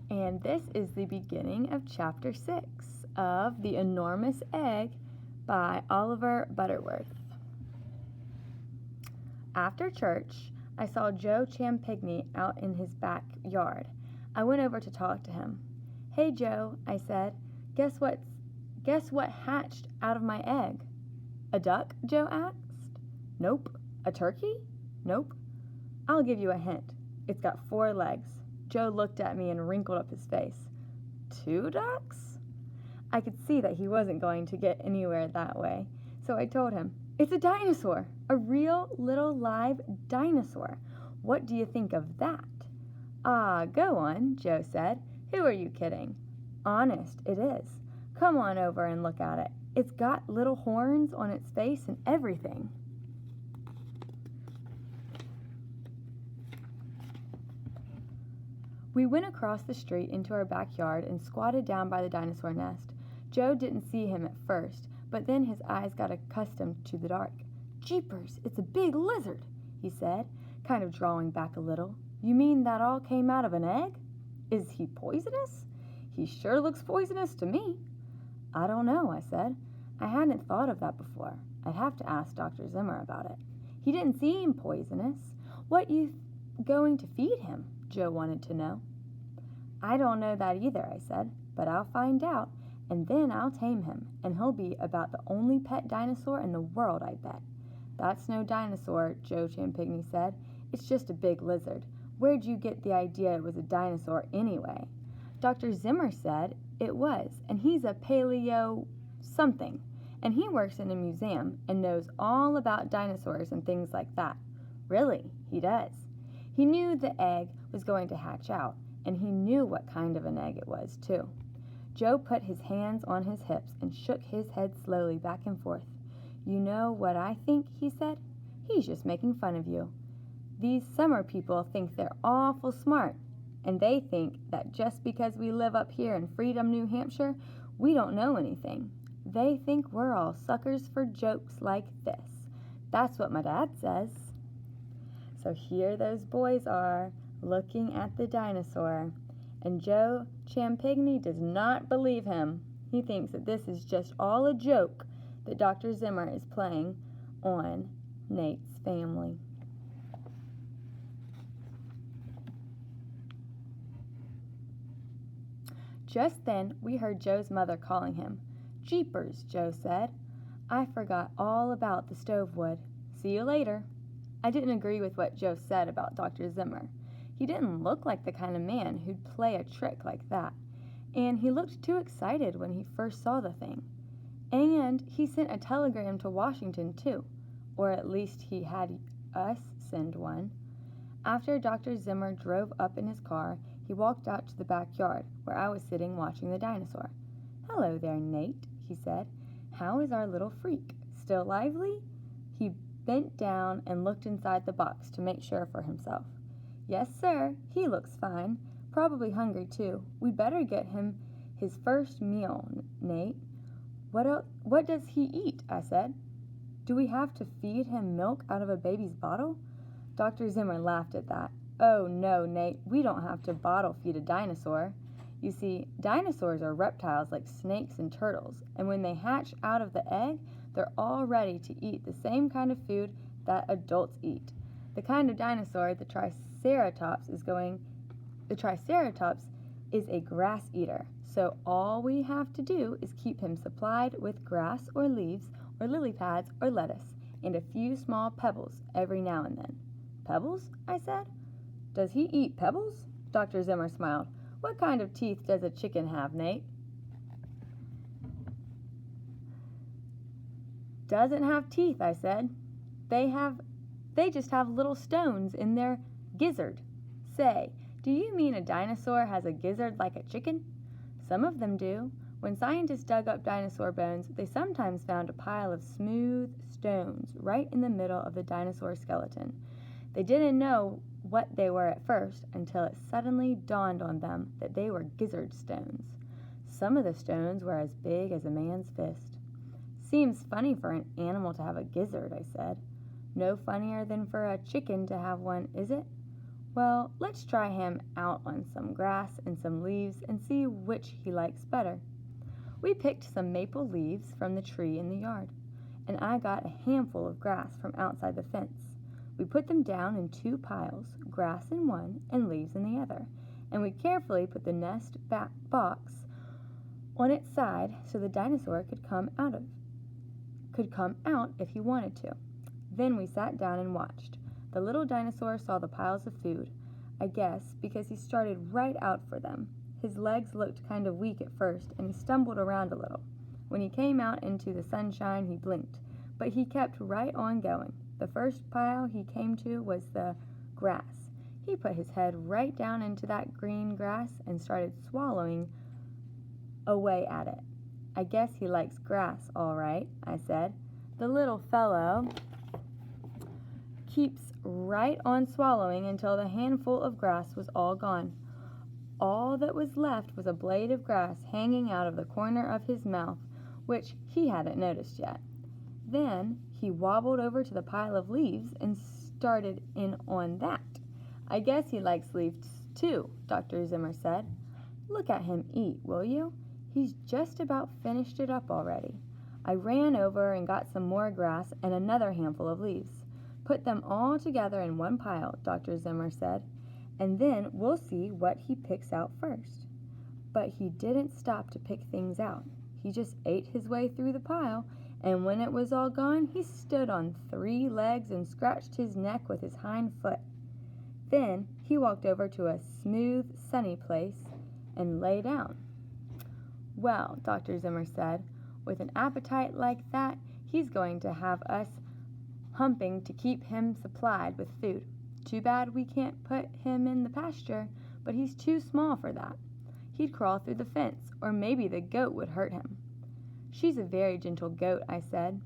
And this is the beginning of Chapter 6 of The Enormous Egg by Oliver Butterworth. After church, I saw Joe Champigny out in his backyard. I went over to talk to him. "Hey, Joe," I said, Guess what hatched out of my egg?" "A duck?" Joe asked. "Nope." "A turkey?" "Nope." "I'll give you a hint. It's got 4 legs." Joe looked at me and wrinkled up his face. 2 ducks? I could see that he wasn't going to get anywhere that way, so I told him, "It's a dinosaur, a real little live dinosaur. What do you think of that?" "Ah, go on," Joe said. "Who are you kidding?" "Honest, it is. Come on over and look at it. It's got little horns on its face and everything." We went across the street into our backyard and squatted down by the dinosaur nest. Joe didn't see him at first, but then his eyes got accustomed to the dark. "Jeepers, it's a big lizard," he said, kind of drawing back a little. "You mean that all came out of an egg? Is he poisonous? He sure looks poisonous to me." "I don't know," I said. I hadn't thought of that before. I'd have to ask Dr. Zimmer about it. "He didn't seem poisonous. What you going to feed him?" Joe wanted to know. "I don't know that either," I said, "but I'll find out, and then I'll tame him, and he'll be about the only pet dinosaur in the world, I bet." "That's no dinosaur," Joe Champigny said. "It's just a big lizard. Where'd you get the idea it was a dinosaur anyway?" "Dr. Zimmer said it was, and he's a paleo something, and he works in a museum and knows all about dinosaurs and things like that." "Really?" "He does. He knew the egg was going to hatch out, and he knew what kind of an egg it was, too." Joe put his hands on his hips and shook his head slowly back and forth. "You know what I think?" he said. "He's just making fun of you. These summer people think they're awful smart, and they think that just because we live up here in Freedom, New Hampshire, we don't know anything. They think we're all suckers for jokes like this. That's what my dad says." So here those boys are, looking at the dinosaur, and Joe Champigny does not believe him. He thinks that this is just all a joke that Dr. Zimmer is playing on Nate's family. Just then, we heard Joe's mother calling him. "Jeepers," Joe said. "I forgot all about the stove wood. See you later." I didn't agree with what Joe said about Dr. Zimmer. He didn't look like the kind of man who'd play a trick like that, and he looked too excited when he first saw the thing. And he sent a telegram to Washington, too, or at least he had us send one. After Dr. Zimmer drove up in his car, he walked out to the backyard, where I was sitting watching the dinosaur. "Hello there, Nate," he said. "How is our little freak? Still lively?" He bent down and looked inside the box to make sure for himself. "Yes, sir. He looks fine. Probably hungry, too. We'd better get him his first meal, Nate." What does he eat?" I said. "Do we have to feed him milk out of a baby's bottle?" Dr. Zimmer laughed at that. "Oh, no, Nate. We don't have to bottle feed a dinosaur. You see, dinosaurs are reptiles like snakes and turtles, and when they hatch out of the egg, they're all ready to eat the same kind of food that adults eat. The kind of dinosaur the Triceratops is a grass eater, so all we have to do is keep him supplied with grass or leaves or lily pads or lettuce and a few small pebbles every now and then." "Pebbles?" I said. "Does he eat pebbles?" Dr. Zimmer smiled. "What kind of teeth does a chicken have, Nate?" "Doesn't have teeth," I said. They just have little stones in their gizzard." "Say, do you mean a dinosaur has a gizzard like a chicken?" "Some of them do. When scientists dug up dinosaur bones, they sometimes found a pile of smooth stones right in the middle of the dinosaur skeleton. They didn't know what they were at first until it suddenly dawned on them that they were gizzard stones. Some of the stones were as big as a man's fist." "Seems funny for an animal to have a gizzard," I said. "No funnier than for a chicken to have one, is it?" Well, let's try him out on some grass and some leaves and see which he likes better. We picked some maple leaves from the tree in the yard, and I got a handful of grass from outside the fence. We put them down in 2 piles, grass in one and leaves in the other, and we carefully put the nest box on its side so the dinosaur could come out if he wanted to. Then we sat down and watched. The little dinosaur saw the piles of food, I guess because he started right out for them. His legs looked kind of weak at first, and he stumbled around a little. When he came out into the sunshine, he blinked, but he kept right on going. The first pile he came to was the grass. He put his head right down into that green grass and started swallowing away at it. I guess he likes grass, all right, I said. The little fellow keeps right on swallowing until the handful of grass was all gone. All that was left was a blade of grass hanging out of the corner of his mouth, which he hadn't noticed yet. Then he wobbled over to the pile of leaves and started in on that. I guess he likes leaves too, Dr. Zimmer said. Look at him eat, will you? He's just about finished it up already. I ran over and got some more grass and another handful of leaves. Put them all together in one pile, Dr. Zimmer said, and then we'll see what he picks out first. But he didn't stop to pick things out. He just ate his way through the pile, and when it was all gone, he stood on 3 legs and scratched his neck with his hind foot. Then he walked over to a smooth, sunny place and lay down. Well, Dr. Zimmer said, with an appetite like that, he's going to have us humping to keep him supplied with food. Too bad we can't put him in the pasture, but he's too small for that. He'd crawl through the fence, or maybe the goat would hurt him. She's a very gentle goat, I said.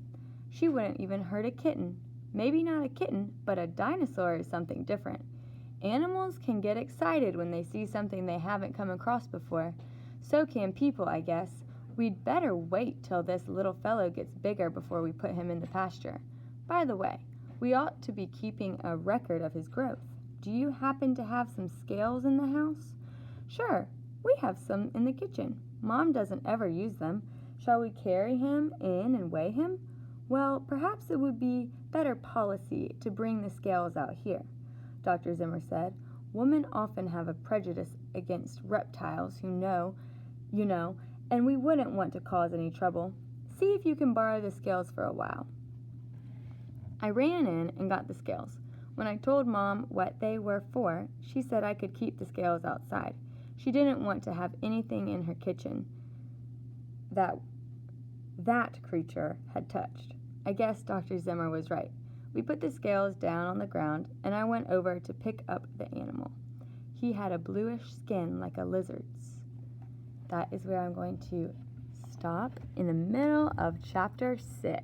She wouldn't even hurt a kitten. Maybe not a kitten, but a dinosaur is something different. Animals can get excited when they see something they haven't come across before. So can people, I guess. We'd better wait till this little fellow gets bigger before we put him in the pasture. By the way, we ought to be keeping a record of his growth. Do you happen to have some scales in the house? Sure, we have some in the kitchen. Mom doesn't ever use them. Shall we carry him in and weigh him? Well, perhaps it would be better policy to bring the scales out here, Dr. Zimmer said. Women often have a prejudice against reptiles you know, and we wouldn't want to cause any trouble. See if you can borrow the scales for a while. I ran in and got the scales. When I told Mom what they were for, she said I could keep the scales outside. She didn't want to have anything in her kitchen that creature had touched. I guess Dr. Zimmer was right. We put the scales down on the ground, and I went over to pick up the animal. He had a bluish skin like a lizard's. That is where I'm going to stop in the middle of chapter 6.